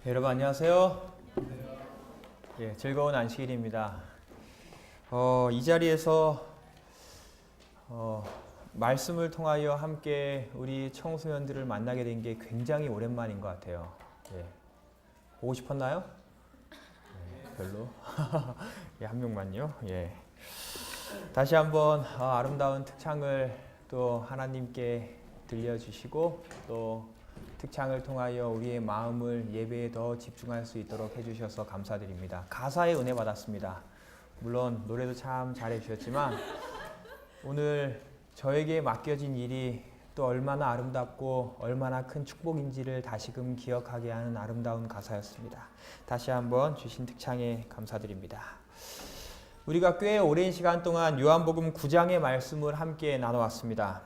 여러분 안녕하세요. 즐거운 안식일입니다. 이 자리에서 말씀을 통하여 함께 우리 청소년들을 만나게 된 게 굉장히 오랜만인 것 같아요. 보고 싶었나요? 별로. 한 명만요. 다시 한번 아름다운 특창을 또 하나님께 들려주시고 또 특창을 통하여 우리의 마음을 예배에 더 집중할 수 있도록 해주셔서 감사드립니다. 가사에 은혜 받았습니다. 물론 노래도 참 잘해주셨지만 오늘 저에게 맡겨진 일이 또 얼마나 아름답고 얼마나 큰 축복인지를 다시금 기억하게 하는 아름다운 가사였습니다. 다시 한번 주신 특창에 감사드립니다. 우리가 꽤 오랜 시간 동안 요한복음 9장의 말씀을 함께 나눠왔습니다.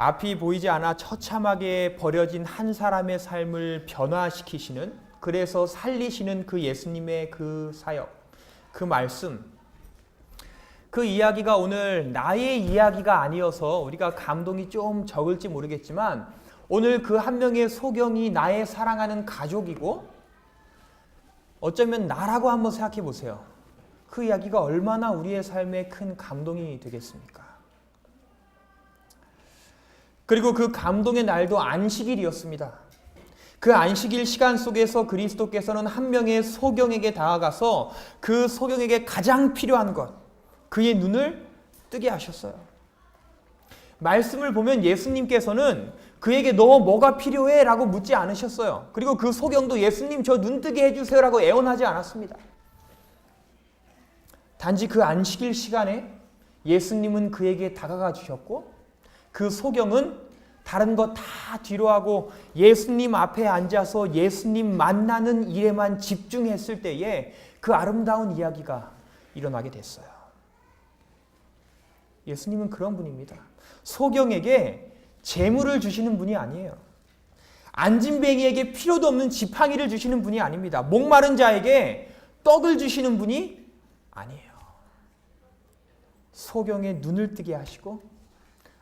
앞이 보이지 않아 처참하게 버려진 한 사람의 삶을 변화시키시는, 그래서 살리시는 그 예수님의 그 사역, 그 말씀, 그 이야기가 오늘 나의 이야기가 아니어서 우리가 감동이 좀 적을지 모르겠지만 오늘 그 한 명의 소경이 나의 사랑하는 가족이고 어쩌면 나라고 한번 생각해 보세요. 그 이야기가 얼마나 우리의 삶에 큰 감동이 되겠습니까? 그리고 그 감동의 날도 안식일이었습니다. 그 안식일 시간 속에서 그리스도께서는 한 명의 소경에게 다가가서 그 소경에게 가장 필요한 것, 그의 눈을 뜨게 하셨어요. 말씀을 보면 예수님께서는 그에게 너 뭐가 필요해? 라고 묻지 않으셨어요. 그리고 그 소경도 예수님 저 눈 뜨게 해주세요 라고 애원하지 않았습니다. 단지 그 안식일 시간에 예수님은 그에게 다가가 주셨고 그 소경은 다른 거 다 뒤로하고 예수님 앞에 앉아서 예수님 만나는 일에만 집중했을 때에 그 아름다운 이야기가 일어나게 됐어요. 예수님은 그런 분입니다. 소경에게 재물을 주시는 분이 아니에요. 안진뱅이에게 필요도 없는 지팡이를 주시는 분이 아닙니다. 목마른 자에게 떡을 주시는 분이 아니에요. 소경의 눈을 뜨게 하시고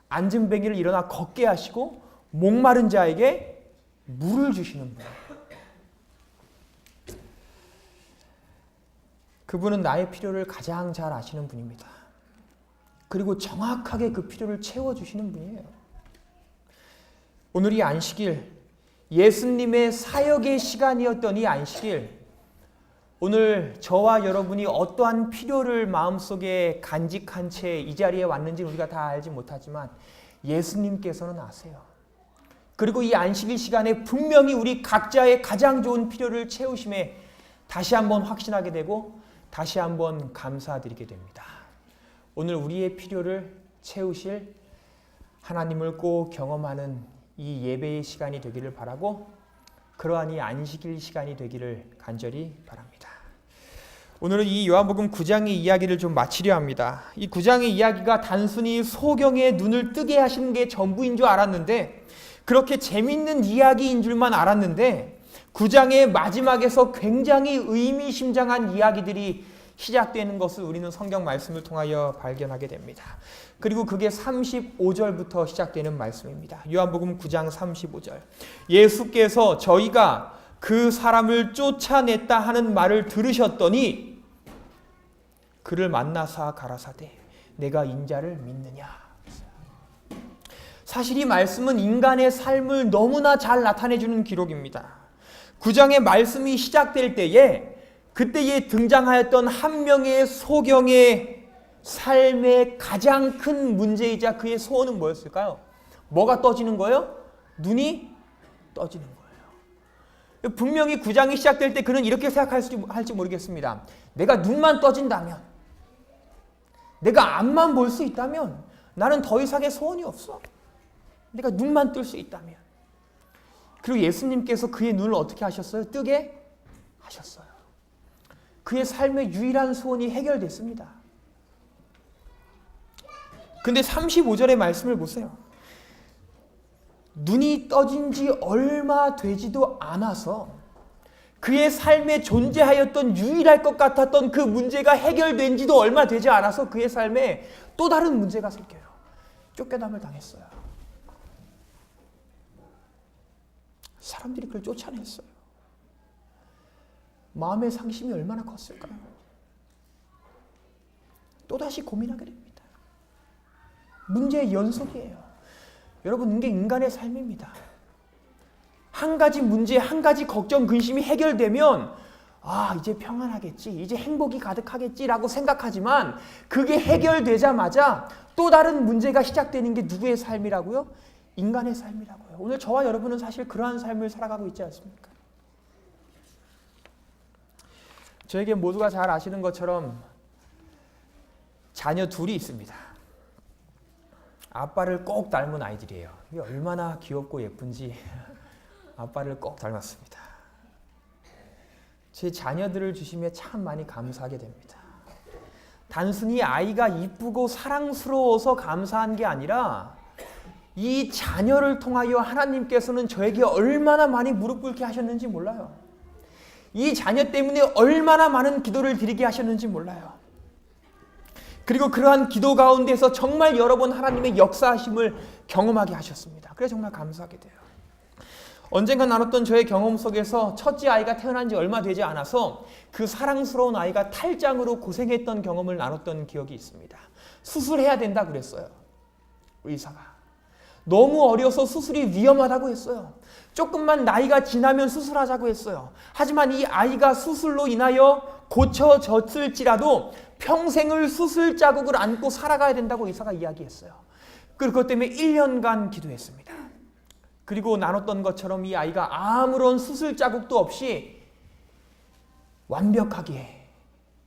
안진뱅이를 일어나 걷게 하시고 목마른 자에게 물을 주시는 분. 그분은 나의 필요를 가장 잘 아시는 분입니다. 그리고 정확하게 그 필요를 채워주시는 분이에요. 오늘 이 안식일, 예수님의 사역의 시간이었던 이 안식일, 오늘 저와 여러분이 어떠한 필요를 마음속에 간직한 채 이 자리에 왔는지 우리가 다 알지 못하지만 예수님께서는 아세요. 그리고 이 안식일 시간에 분명히 우리 각자의 가장 좋은 필요를 채우심에 다시 한번 확신하게 되고 다시 한번 감사드리게 됩니다. 오늘 우리의 필요를 채우실 하나님을 꼭 경험하는 이 예배의 시간이 되기를 바라고 그러한 이 안식일 시간이 되기를 간절히 바랍니다. 오늘은 이 요한복음 9장의 이야기를 좀 마치려 합니다. 이 9장의 이야기가 단순히 소경의 눈을 뜨게 하시는 게 전부인 줄 알았는데, 그렇게 재밌는 이야기인 줄만 알았는데 9장의 마지막에서 굉장히 의미심장한 이야기들이 시작되는 것을 우리는 성경 말씀을 통하여 발견하게 됩니다. 그리고 그게 35절부터 시작되는 말씀입니다. 요한복음 9장 35절. 예수께서 저희가 그 사람을 쫓아냈다 하는 말을 들으셨더니 그를 만나사 가라사대 내가 인자를 믿느냐. 사실 이 말씀은 인간의 삶을 너무나 잘 나타내주는 기록입니다. 9장의 말씀이 시작될 때에 그때에 등장하였던 한 명의 소경의 삶의 가장 큰 문제이자 그의 소원은 뭐였을까요? 뭐가 떠지는 거예요? 눈이 떠지는 거예요. 분명히 9장이 시작될 때 그는 이렇게 생각할지 모르겠습니다. 내가 눈만 떠진다면, 내가 앞만 볼 수 있다면 나는 더 이상의 소원이 없어. 내가 눈만 뜰 수 있다면. 그리고 예수님께서 그의 눈을 어떻게 하셨어요? 뜨게 하셨어요. 그의 삶의 유일한 소원이 해결됐습니다. 근데 35절의 말씀을 보세요. 눈이 떠진 지 얼마 되지도 않아서 그의 삶에 존재하였던 유일할 것 같았던 그 문제가 해결된 지도 얼마 되지 않아서 그의 삶에 또 다른 문제가 생겨요. 쫓겨남을 당했어요. 사람들이 그를 쫓아냈어요. 마음의 상심이 얼마나 컸을까요? 또다시 고민하게 됩니다. 문제의 연속이에요. 여러분, 이게 인간의 삶입니다. 한 가지 문제, 한 가지 걱정, 근심이 해결되면 이제 평안하겠지, 이제 행복이 가득하겠지라고 생각하지만 그게 해결되자마자 또 다른 문제가 시작되는 게 누구의 삶이라고요? 인간의 삶이라고요. 오늘 저와 여러분은 사실 그러한 삶을 살아가고 있지 않습니까? 저에게 모두가 잘 아시는 것처럼 자녀 둘이 있습니다. 아빠를 꼭 닮은 아이들이에요. 이게 얼마나 귀엽고 예쁜지 아빠를 꼭 닮았습니다. 제 자녀들을 주시며 참 많이 감사하게 됩니다. 단순히 아이가 이쁘고 사랑스러워서 감사한 게 아니라 이 자녀를 통하여 하나님께서는 저에게 얼마나 많이 무릎 꿇게 하셨는지 몰라요. 이 자녀 때문에 얼마나 많은 기도를 드리게 하셨는지 몰라요. 그리고 그러한 기도 가운데서 정말 여러 번 하나님의 역사하심을 경험하게 하셨습니다. 그래서 정말 감사하게 돼요. 언젠가 나눴던 저의 경험 속에서 첫째 아이가 태어난 지 얼마 되지 않아서 그 사랑스러운 아이가 탈장으로 고생했던 경험을 나눴던 기억이 있습니다. 수술해야 된다 그랬어요. 의사가. 너무 어려서 수술이 위험하다고 했어요. 조금만 나이가 지나면 수술하자고 했어요. 하지만 이 아이가 수술로 인하여 고쳐졌을지라도 평생을 수술 자국을 안고 살아가야 된다고 의사가 이야기했어요. 그것 때문에 1년간 기도했습니다. 그리고 나눴던 것처럼 이 아이가 아무런 수술 자국도 없이 완벽하게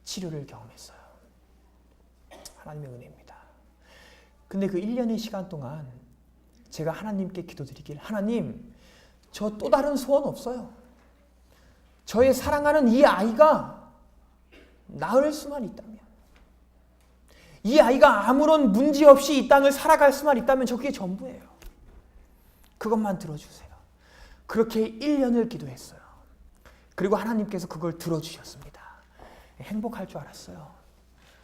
치료를 경험했어요. 하나님의 은혜입니다. 근데 그 1년의 시간 동안 제가 하나님께 기도드리길, 하나님, 저 또 다른 소원 없어요. 저의 사랑하는 이 아이가 나을 수만 있다면, 이 아이가 아무런 문제 없이 이 땅을 살아갈 수만 있다면 저 그게 전부예요. 그것만 들어주세요. 그렇게 1년을 기도했어요. 그리고 하나님께서 그걸 들어주셨습니다. 행복할 줄 알았어요.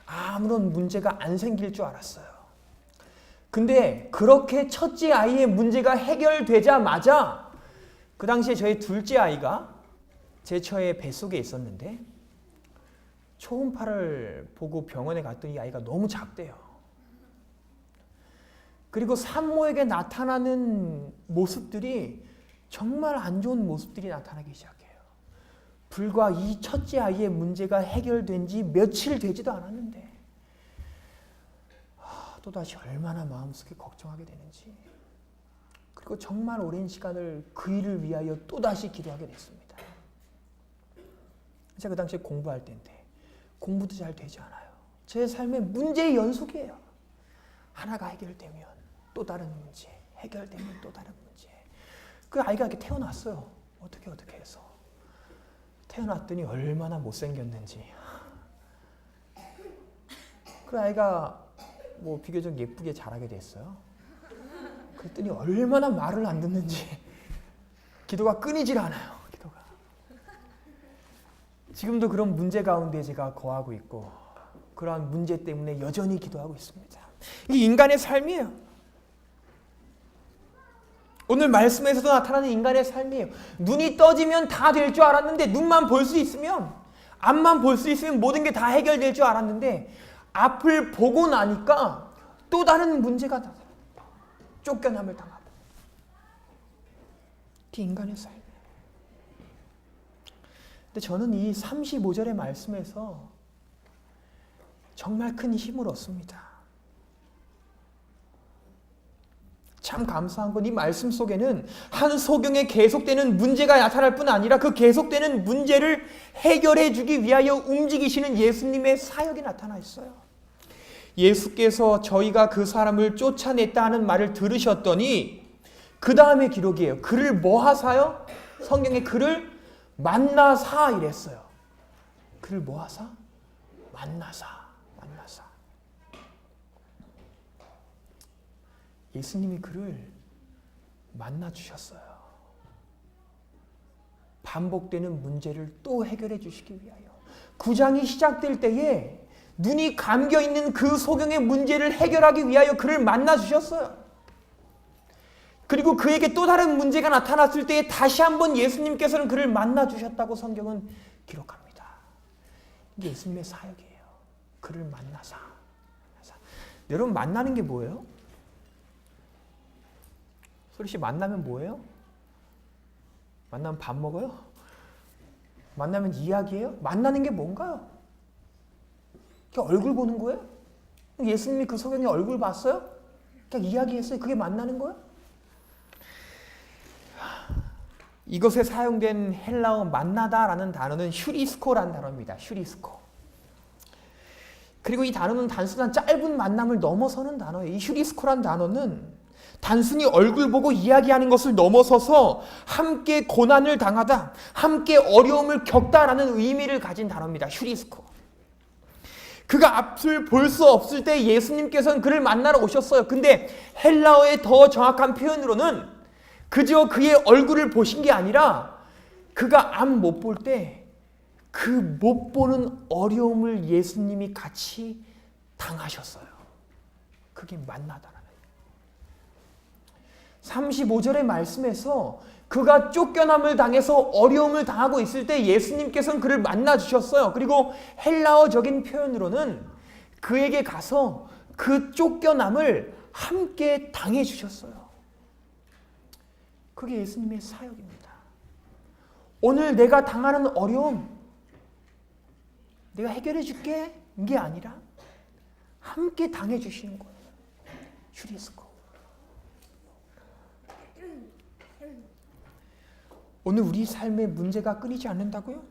아무런 문제가 안 생길 줄 알았어요. 근데 그렇게 첫째 아이의 문제가 해결되자마자 그 당시에 저희 둘째 아이가 제 처의 뱃속에 있었는데 초음파를 보고 병원에 갔더니 이 아이가 너무 작대요. 그리고 산모에게 나타나는 모습들이 정말 안 좋은 모습들이 나타나기 시작해요. 불과 이 첫째 아이의 문제가 해결된 지 며칠 되지도 않았는데 또다시 얼마나 마음속에 걱정하게 되는지, 그리고 정말 오랜 시간을 그 일을 위하여 또다시 기도하게 됐습니다. 제가 그 당시에 공부할 때인데 공부도 잘 되지 않아요. 제 삶의 문제의 연속이에요. 하나가 해결되면 또 다른 문제, 해결되면 또 다른 문제. 그 아이가 이렇게 태어났어요. 어떻게 해서. 태어났더니 얼마나 못생겼는지. 그 아이가 비교적 예쁘게 자라게 됐어요. 그랬더니 얼마나 말을 안 듣는지 기도가 끊이질 않아요. 기도가. 지금도 그런 문제 가운데 제가 거하고 있고 그러한 문제 때문에 여전히 기도하고 있습니다. 이게 인간의 삶이에요. 오늘 말씀에서도 나타나는 인간의 삶이에요. 눈이 떠지면 다 될 줄 알았는데, 눈만 볼 수 있으면, 앞만 볼 수 있으면 모든 게 다 해결될 줄 알았는데 앞을 보고 나니까 또 다른 문제가 나타나요. 쫓겨남을 당하고. 이게 인간의 삶이에요. 근데 저는 이 35절의 말씀에서 정말 큰 힘을 얻습니다. 참 감사한 건 이 말씀 속에는 한 소경에 계속되는 문제가 나타날 뿐 아니라 그 계속되는 문제를 해결해 주기 위하여 움직이시는 예수님의 사역이 나타나 있어요. 예수께서 저희가 그 사람을 쫓아냈다는 말을 들으셨더니 그 다음에 기록이에요. 그를 뭐 하사요? 성경에 그를 만나사 이랬어요. 그를 뭐 하사? 만나사. 예수님이 그를 만나 주셨어요. 반복되는 문제를 또 해결해 주시기 위하여. 9장이 시작될 때에 눈이 감겨 있는 그 소경의 문제를 해결하기 위하여 그를 만나 주셨어요. 그리고 그에게 또 다른 문제가 나타났을 때에 다시 한번 예수님께서는 그를 만나 주셨다고 성경은 기록합니다. 이게 예수님의 사역이에요. 그를 만나사. 여러분 만나는 게 뭐예요? 소리씨 만나면 뭐예요? 만나면 밥 먹어요? 만나면 이야기해요? 만나는 게 뭔가요? 그냥 얼굴 보는 거예요? 예수님이 그 석양의 얼굴 봤어요? 그냥 이야기했어요? 그게 만나는 거예요? 이것에 사용된 헬라어 만나다라는 단어는 휴리스코라는 단어입니다. 휴리스코. 그리고 이 단어는 단순한 짧은 만남을 넘어서는 단어예요. 이 휴리스코라는 단어는 단순히 얼굴 보고 이야기하는 것을 넘어서서 함께 고난을 당하다, 함께 어려움을 겪다라는 의미를 가진 단어입니다. 휴리스코. 그가 앞을 볼 수 없을 때 예수님께서는 그를 만나러 오셨어요. 근데 헬라어의 더 정확한 표현으로는 그저 그의 얼굴을 보신 게 아니라 그가 앞 못 볼 때 그 못 보는 어려움을 예수님이 같이 당하셨어요. 그게 만나다라는 거예요. 35절의 말씀에서 그가 쫓겨남을 당해서 어려움을 당하고 있을 때 예수님께서는 그를 만나 주셨어요. 그리고 헬라어적인 표현으로는 그에게 가서 그 쫓겨남을 함께 당해 주셨어요. 그게 예수님의 사역입니다. 오늘 내가 당하는 어려움 내가 해결해 줄게 이게 아니라 함께 당해 주시는 거예요. 휴리스코. 오늘 우리 삶에 문제가 끊이지 않는다고요?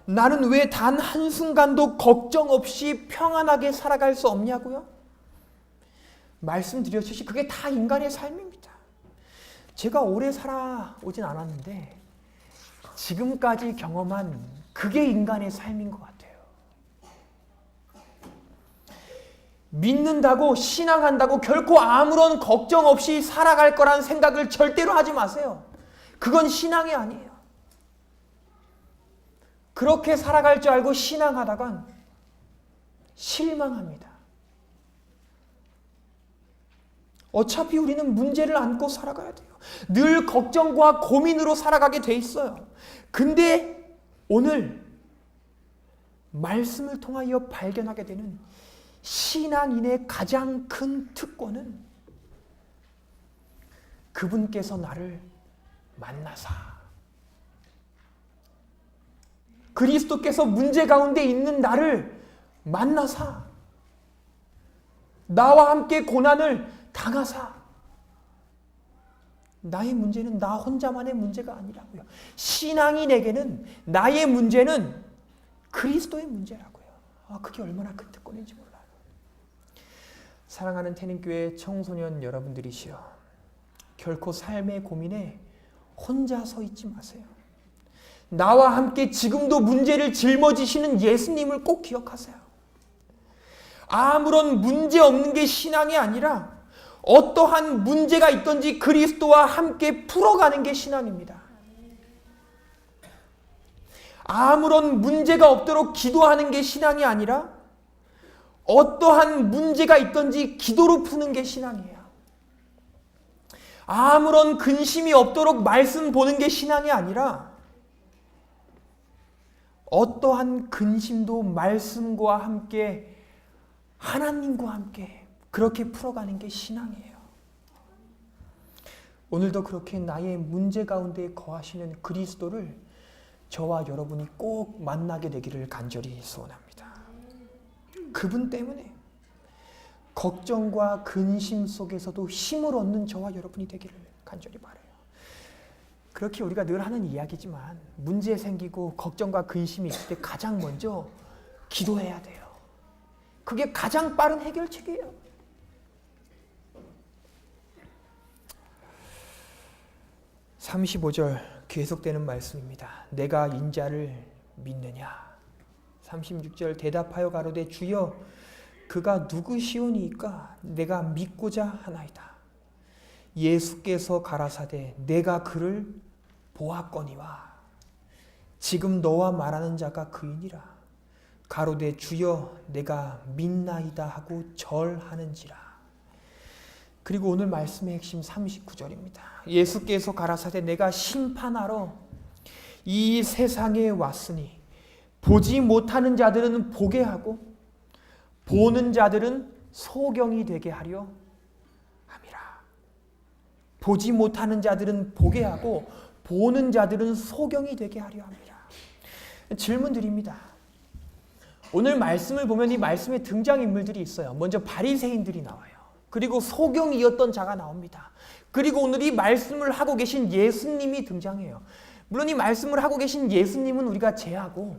나는 왜 단 한순간도 걱정 없이 평안하게 살아갈 수 없냐고요? 말씀드렸듯이 그게 다 인간의 삶입니다. 제가 오래 살아오진 않았는데 지금까지 경험한 그게 인간의 삶인 것 같아요. 믿는다고 신앙한다고 결코 아무런 걱정 없이 살아갈 거란 생각을 절대로 하지 마세요. 그건 신앙이 아니에요. 그렇게 살아갈 줄 알고 신앙하다간 실망합니다. 어차피 우리는 문제를 안고 살아가야 돼요. 늘 걱정과 고민으로 살아가게 돼 있어요. 근데 오늘 말씀을 통하여 발견하게 되는 신앙인의 가장 큰 특권은 그분께서 나를 만나사 그리스도께서 문제 가운데 있는 나를 만나사 나와 함께 고난을 당하사 나의 문제는 나 혼자만의 문제가 아니라고요. 신앙인에게는 나의 문제는 그리스도의 문제라고요. 그게 얼마나 큰 특권인지 몰라요. 사랑하는 태닝교회 청소년 여러분들이시여, 결코 삶의 고민에 혼자 서 있지 마세요. 나와 함께 지금도 문제를 짊어지시는 예수님을 꼭 기억하세요. 아무런 문제 없는 게 신앙이 아니라 어떠한 문제가 있든지 그리스도와 함께 풀어가는 게 신앙입니다. 아무런 문제가 없도록 기도하는 게 신앙이 아니라 어떠한 문제가 있든지 기도로 푸는 게 신앙이에요. 아무런 근심이 없도록 말씀 보는 게 신앙이 아니라 어떠한 근심도 말씀과 함께 하나님과 함께 그렇게 풀어가는 게 신앙이에요. 오늘도 그렇게 나의 문제 가운데 거하시는 그리스도를 저와 여러분이 꼭 만나게 되기를 간절히 소원합니다. 그분 때문에 걱정과 근심 속에서도 힘을 얻는 저와 여러분이 되기를 간절히 바라요. 그렇게 우리가 늘 하는 이야기지만 문제 생기고 걱정과 근심이 있을 때 가장 먼저 기도해야 돼요. 그게 가장 빠른 해결책이에요. (35절) 계속되는 말씀입니다. 내가 인자를 믿느냐? 36절 대답하여 가로되 주여 그가 누구시오니이까 내가 믿고자 하나이다. 예수께서 가라사대 내가 그를 보았거니와 지금 너와 말하는 자가 그이니라. 가로되 주여 내가 믿나이다 하고 절하는지라. 그리고 오늘 말씀의 핵심 39절입니다. 예수께서 가라사대 내가 심판하러 이 세상에 왔으니 보지 못하는 자들은 보게 하고 보는 자들은 소경이 되게 하려 함이라. 보지 못하는 자들은 보게 하고 보는 자들은 소경이 되게 하려 합니다. 질문 드립니다. 오늘 말씀을 보면 이 말씀에 등장인물들이 있어요. 먼저 바리새인들이 나와요. 그리고 소경이었던 자가 나옵니다. 그리고 오늘 이 말씀을 하고 계신 예수님이 등장해요. 물론 이 말씀을 하고 계신 예수님은 우리가 제하고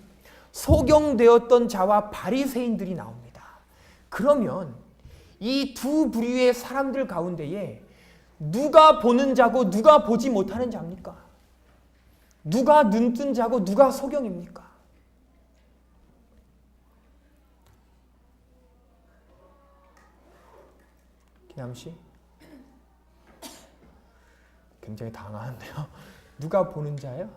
소경되었던 자와 바리새인들이 나옵니다. 그러면 이 두 부류의 사람들 가운데에 누가 보는 자고 누가 보지 못하는 자입니까? 누가 눈뜬 자고 누가 소경입니까? 기남씨? 굉장히 당황하는데요. 누가 보는 자예요?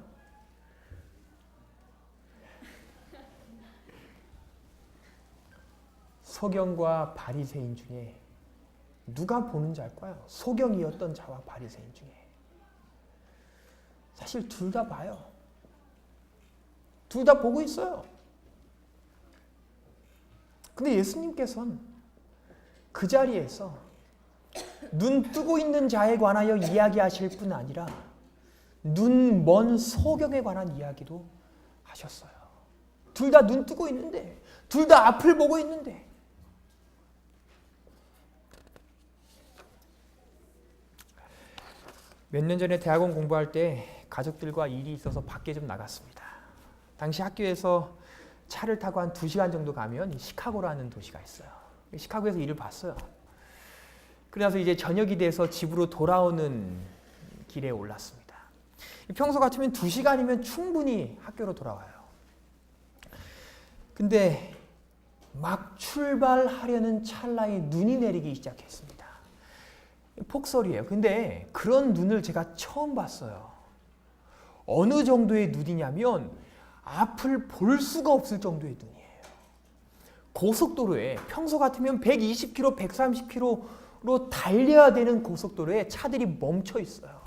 소경과 바리새인 중에 누가 보는 자일까요? 소경이었던 자와 바리새인 중에. 사실 둘 다 봐요. 둘 다 보고 있어요. 근데 예수님께서는 그 자리에서 눈 뜨고 있는 자에 관하여 이야기하실 뿐 아니라 눈 먼 소경에 관한 이야기도 하셨어요. 둘 다 눈 뜨고 있는데, 둘 다 앞을 보고 있는데, 몇 년 전에 대학원 공부할 때 가족들과 일이 있어서 밖에 좀 나갔습니다. 당시 학교에서 차를 타고 한 2시간 정도 가면 시카고라는 도시가 있어요. 시카고에서 일을 봤어요. 그래서 이제 저녁이 돼서 집으로 돌아오는 길에 올랐습니다. 평소 같으면 2시간이면 충분히 학교로 돌아와요. 근데 막 출발하려는 찰나에 눈이 내리기 시작했습니다. 폭설이에요. 근데 그런 눈을 제가 처음 봤어요. 어느 정도의 눈이냐면 앞을 볼 수가 없을 정도의 눈이에요. 고속도로에 평소 같으면 120km, 130km로 달려야 되는 고속도로에 차들이 멈춰 있어요.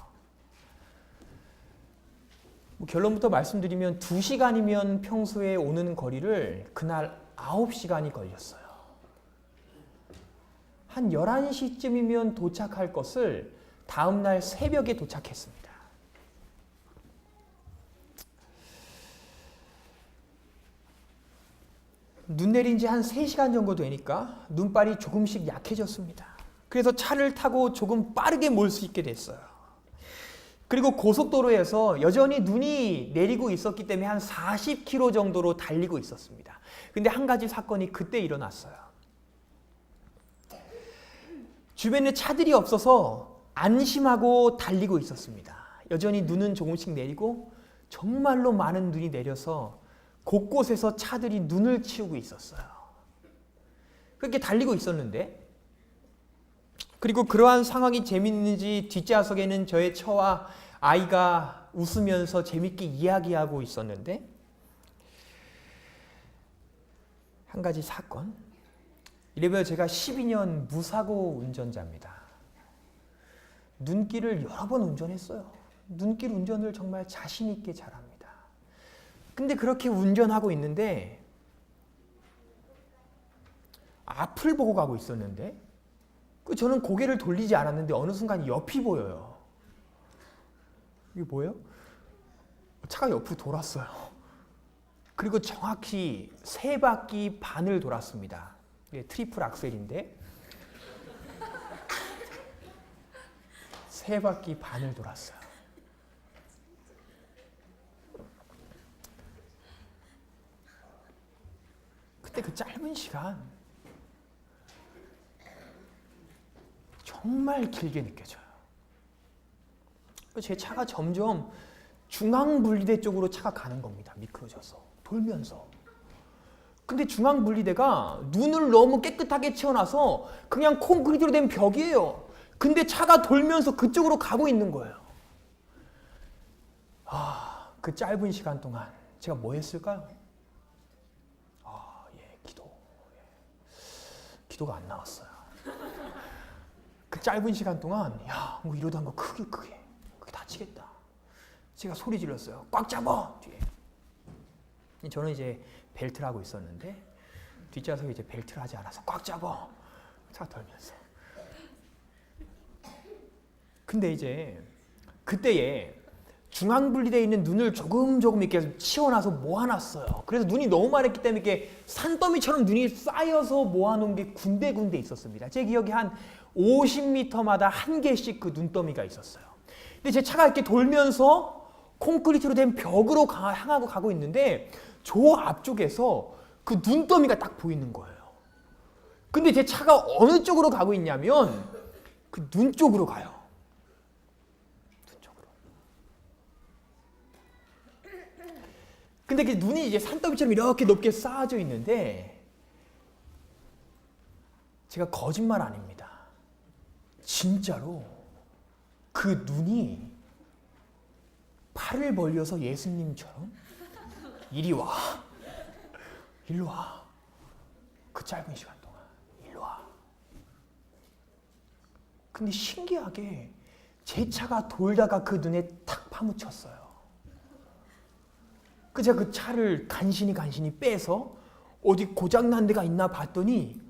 결론부터 말씀드리면 2시간이면 평소에 오는 거리를 그날 9시간이 걸렸어요. 한 11시쯤이면 도착할 것을 다음날 새벽에 도착했습니다. 눈 내린 지 한 3시간 정도 되니까 눈발이 조금씩 약해졌습니다. 그래서 차를 타고 조금 빠르게 몰 수 있게 됐어요. 그리고 고속도로에서 여전히 눈이 내리고 있었기 때문에 한 40km 정도로 달리고 있었습니다. 근데 한 가지 사건이 그때 일어났어요. 주변에 차들이 없어서 안심하고 달리고 있었습니다. 여전히 눈은 조금씩 내리고 정말로 많은 눈이 내려서 곳곳에서 차들이 눈을 치우고 있었어요. 그렇게 달리고 있었는데, 그리고 그러한 상황이 재밌는지 뒷좌석에는 저의 처와 아이가 웃으면서 재밌게 이야기하고 있었는데, 한 가지 사건. 이래봬 제가 12년 무사고 운전자입니다. 눈길을 여러 번 운전했어요. 눈길 운전을 정말 자신 있게 잘합니다. 근데 그렇게 운전하고 있는데 앞을 보고 가고 있었는데 저는 고개를 돌리지 않았는데 어느 순간 옆이 보여요. 이게 뭐예요? 차가 옆으로 돌았어요. 그리고 정확히 3바퀴 반을 돌았습니다. 이게 트리플 악셀인데 3바퀴 반을 돌았어요. 그때 그 짧은 시간 정말 길게 느껴져요. 제 차가 점점 중앙분리대 쪽으로 차가 가는 겁니다. 미끄러져서 돌면서. 근데 중앙분리대가 눈을 너무 깨끗하게 채워놔서 그냥 콘크리트로 된 벽이에요. 근데 차가 돌면서 그쪽으로 가고 있는 거예요. 그 짧은 시간 동안 제가 뭐 했을까요? 기도가 안 나왔어요. 그 짧은 시간 동안 뭐 이러다 한 거 크게 다치겠다. 제가 소리 질렀어요. 꽉 잡아! 뒤에. 저는 이제 벨트를 하고 있었는데 뒷좌석에 이제 벨트를 하지 않아서 꽉 잡아 차 덜면서. 근데 이제 그때에 중앙분리되어 있는 눈을 조금 이렇게 치워놔서 모아놨어요. 그래서 눈이 너무 많았기 때문에 이렇게 산더미처럼 눈이 쌓여서 모아놓은 게 군데군데 있었습니다. 제 기억에 한 50m마다 한 개씩 그 눈더미가 있었어요. 근데 제 차가 이렇게 돌면서 콘크리트로 된 벽으로 향하고 가고 있는데 저 앞쪽에서 그 눈더미가 딱 보이는 거예요. 근데 제 차가 어느 쪽으로 가고 있냐면 그 눈 쪽으로 가요. 근데 그 눈이 이제 산더미처럼 이렇게 높게 쌓아져 있는데 제가 거짓말 아닙니다. 진짜로 그 눈이 팔을 벌려서 예수님처럼 이리 와, 일로 와. 그 짧은 시간 동안 일로 와. 근데 신기하게 제 차가 돌다가 그 눈에 탁 파묻혔어요. 제가 그 차를 간신히 빼서 어디 고장난 데가 있나 봤더니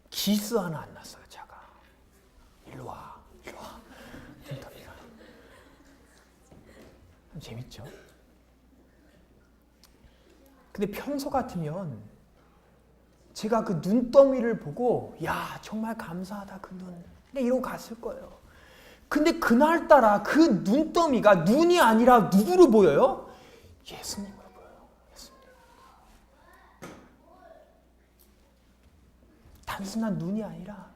기스 하나 안 났어요, 차가. 일로 와. 재밌죠? 근데 평소 같으면 제가 그 눈더미를 보고 야, 정말 감사하다 그 눈. 그냥 이러고 갔을 거예요. 근데 그날따라 그 눈더미가 눈이 아니라 누구로 보여요? 예수님으로 보여요. 예수님. 단순한 눈이 아니라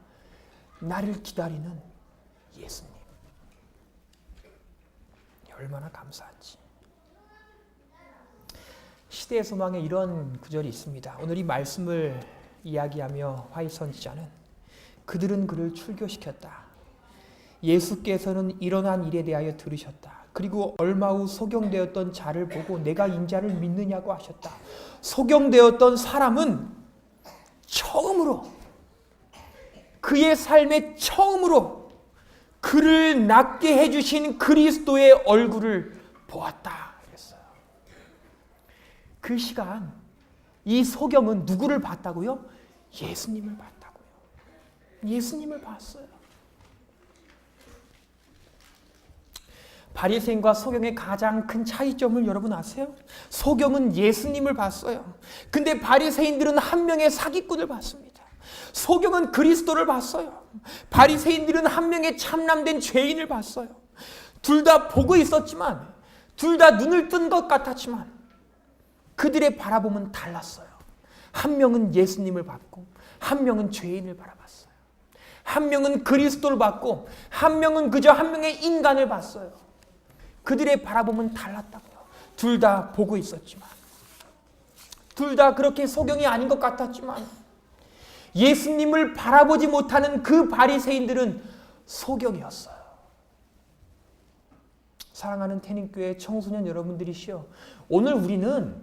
나를 기다리는 예수님. 얼마나 감사한지. 시대의 소망에 이런 구절이 있습니다. 오늘 이 말씀을 이야기하며 화이트 선지자는 그들은 그를 출교시켰다. 예수께서는 일어난 일에 대하여 들으셨다. 그리고 얼마 후 소경되었던 자를 보고 내가 인자를 믿느냐고 하셨다. 소경되었던 사람은 처음으로 그의 삶에 처음으로 그를 낫게 해주신 그리스도의 얼굴을 보았다 그랬어요. 그 시간 이 소경은 누구를 봤다고요? 예수님을 봤다고요. 예수님을 봤어요. 바리새인과 소경의 가장 큰 차이점을 여러분 아세요? 소경은 예수님을 봤어요. 근데 바리새인들은 한 명의 사기꾼을 봤습니다. 소경은 그리스도를 봤어요. 바리새인들은 한 명의 참남된 죄인을 봤어요. 둘 다 보고 있었지만, 둘 다 눈을 뜬 것 같았지만 그들의 바라봄은 달랐어요. 한 명은 예수님을 봤고 한 명은 죄인을 바라봤어요. 한 명은 그리스도를 봤고 한 명은 그저 한 명의 인간을 봤어요. 그들의 바라봄은 달랐다고요. 둘 다 보고 있었지만, 둘 다 그렇게 소경이 아닌 것 같았지만 예수님을 바라보지 못하는 그 바리새인들은 소경이었어요. 사랑하는 태닝교회 청소년 여러분들이시여, 오늘 우리는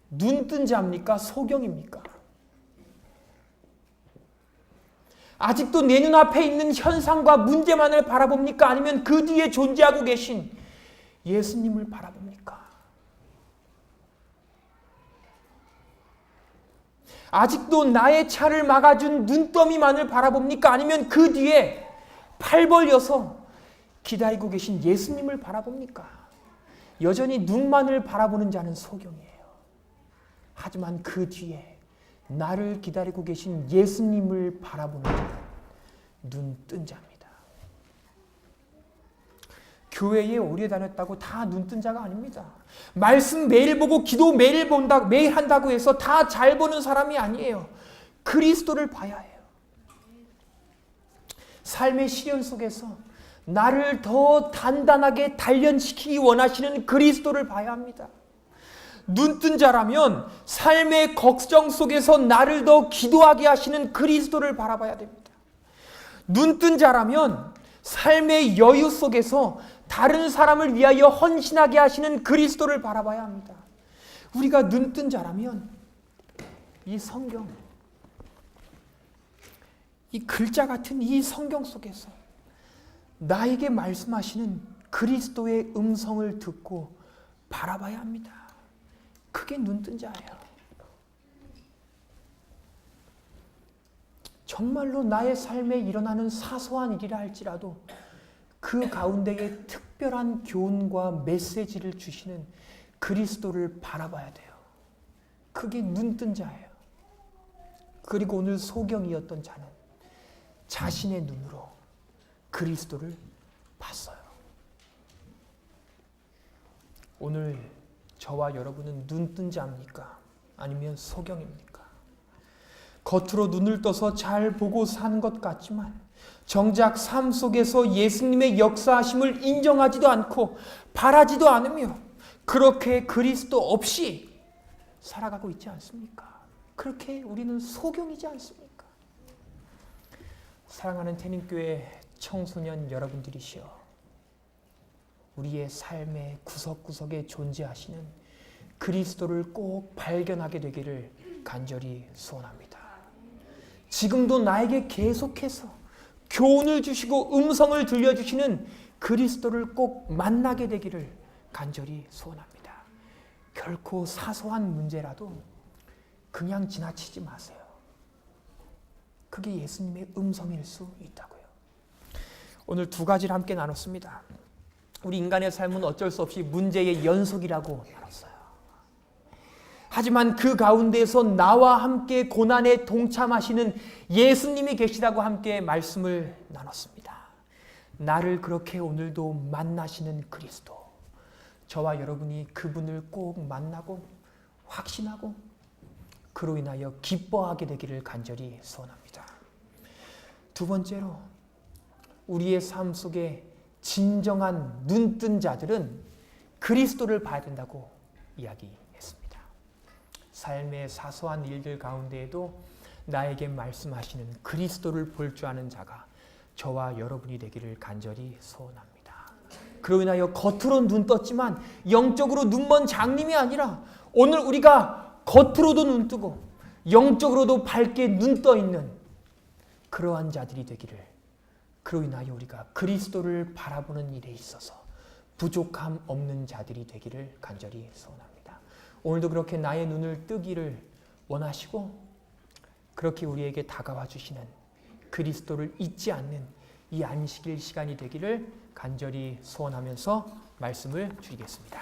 눈뜬 자입니까? 소경입니까? 아직도 내 눈앞에 있는 현상과 문제만을 바라봅니까? 아니면 그 뒤에 존재하고 계신 예수님을 바라봅니까? 아직도 나의 차를 막아준 눈더미만을 바라봅니까? 아니면 그 뒤에 팔 벌려서 기다리고 계신 예수님을 바라봅니까? 여전히 눈만을 바라보는 자는 소경이에요. 하지만 그 뒤에 나를 기다리고 계신 예수님을 바라보는 자는 눈뜬 자입니다. 교회에 오래 다녔다고 다 눈뜬 자가 아닙니다. 말씀 매일 보고 기도 매일 한다고 해서 다 잘 보는 사람이 아니에요. 그리스도를 봐야 해요. 삶의 시련 속에서 나를 더 단단하게 단련시키기 원하시는 그리스도를 봐야 합니다. 눈뜬 자라면 삶의 걱정 속에서 나를 더 기도하게 하시는 그리스도를 바라봐야 됩니다. 눈뜬 자라면 삶의 여유 속에서 다른 사람을 위하여 헌신하게 하시는 그리스도를 바라봐야 합니다. 우리가 눈뜬 자라면 이 성경, 이 글자 같은 이 성경 속에서 나에게 말씀하시는 그리스도의 음성을 듣고 바라봐야 합니다. 그게 눈뜬 자예요. 정말로 나의 삶에 일어나는 사소한 일이라 할지라도 그 가운데에 특별한 교훈과 메시지를 주시는 그리스도를 바라봐야 돼요. 그게 눈뜬 자예요. 그리고 오늘 소경이었던 자는 자신의 눈으로 그리스도를 봤어요. 오늘 저와 여러분은 눈뜬 자입니까? 아니면 소경입니까? 겉으로 눈을 떠서 잘 보고 사는 것 같지만 정작 삶 속에서 예수님의 역사하심을 인정하지도 않고 바라지도 않으며 그렇게 그리스도 없이 살아가고 있지 않습니까? 그렇게 우리는 소경이지 않습니까? 사랑하는 태민교회 청소년 여러분들이시여, 우리의 삶의 구석구석에 존재하시는 그리스도를 꼭 발견하게 되기를 간절히 소원합니다. 지금도 나에게 계속해서 교훈을 주시고 음성을 들려주시는 그리스도를 꼭 만나게 되기를 간절히 소원합니다. 결코 사소한 문제라도 그냥 지나치지 마세요. 그게 예수님의 음성일 수 있다고요. 오늘 두 가지를 함께 나눴습니다. 우리 인간의 삶은 어쩔 수 없이 문제의 연속이라고 나눴어요. 하지만 그 가운데서 나와 함께 고난에 동참하시는 예수님이 계시다고 함께 말씀을 나눴습니다. 나를 그렇게 오늘도 만나시는 그리스도, 저와 여러분이 그분을 꼭 만나고 확신하고 그로 인하여 기뻐하게 되기를 간절히 소원합니다. 두 번째로, 우리의 삶 속에 진정한 눈뜬 자들은 그리스도를 봐야 된다고 이야기했습니다. 삶의 사소한 일들 가운데에도 나에게 말씀하시는 그리스도를 볼 줄 아는 자가 저와 여러분이 되기를 간절히 소원합니다. 그로 인하여 겉으로 눈 떴지만 영적으로 눈먼 장님이 아니라 오늘 우리가 겉으로도 눈 뜨고 영적으로도 밝게 눈 떠 있는 그러한 자들이 되기를, 그로 인하여 우리가 그리스도를 바라보는 일에 있어서 부족함 없는 자들이 되기를 간절히 소원합니다. 오늘도 그렇게 나의 눈을 뜨기를 원하시고 그렇게 우리에게 다가와 주시는 그리스도를 잊지 않는 이 안식일 시간이 되기를 간절히 소원하면서 말씀을 드리겠습니다.